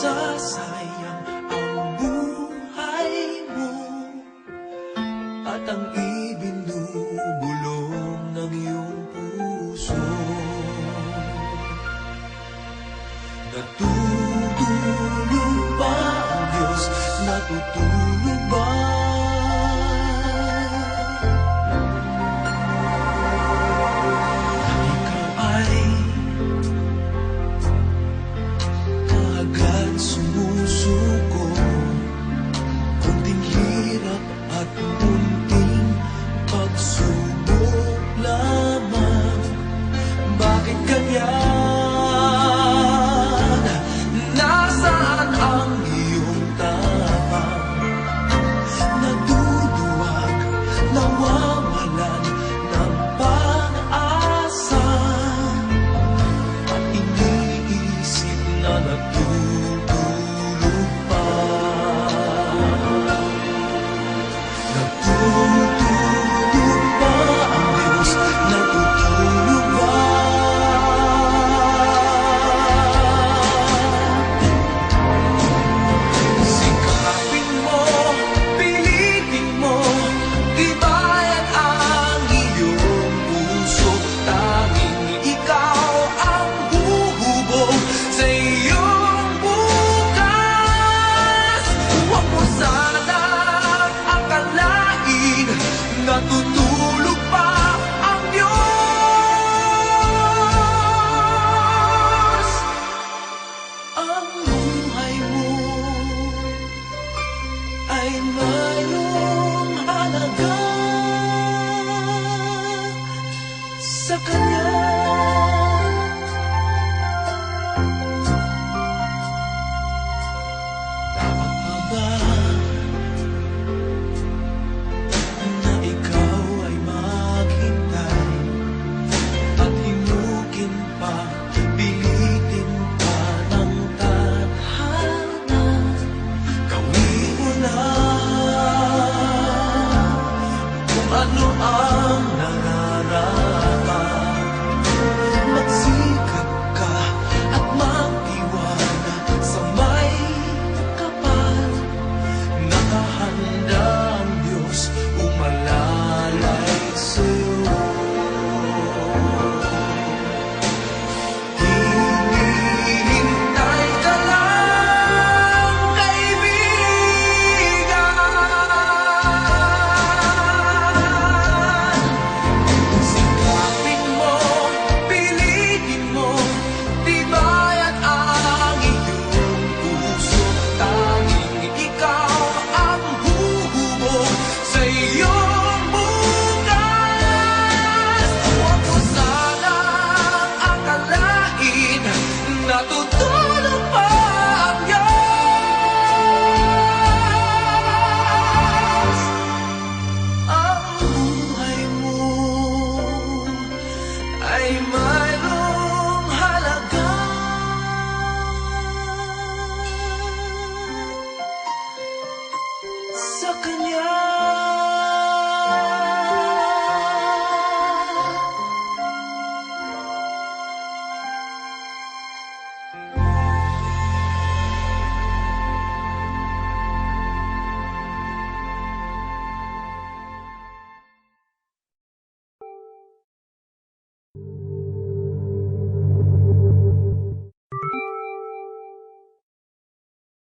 masasayang ang buhay mo at ang ibinubulong ng iyong puso. Natutulog ba ang Diyos? Natutulog ba? Ikaw ay kaagad sumusuko, kunting hirap at munting pagsubok lamang. Bakit ganyan? Nasaan ang iyong tapang? Naduduwag, nawawalan ng pag-asa, at iniisip na natutulog pa. Natutulog ba ang Diyos? Natutulog ba? Sikapin mo, pilitin mo, tibayan ang iyong puso. Tanging ikaw ang huhubog sa iyong bukas. Huwag mo sanang akalain natutulog pa ang Diyos. Ang buhay mo ay mayroong halaga sa Kanya.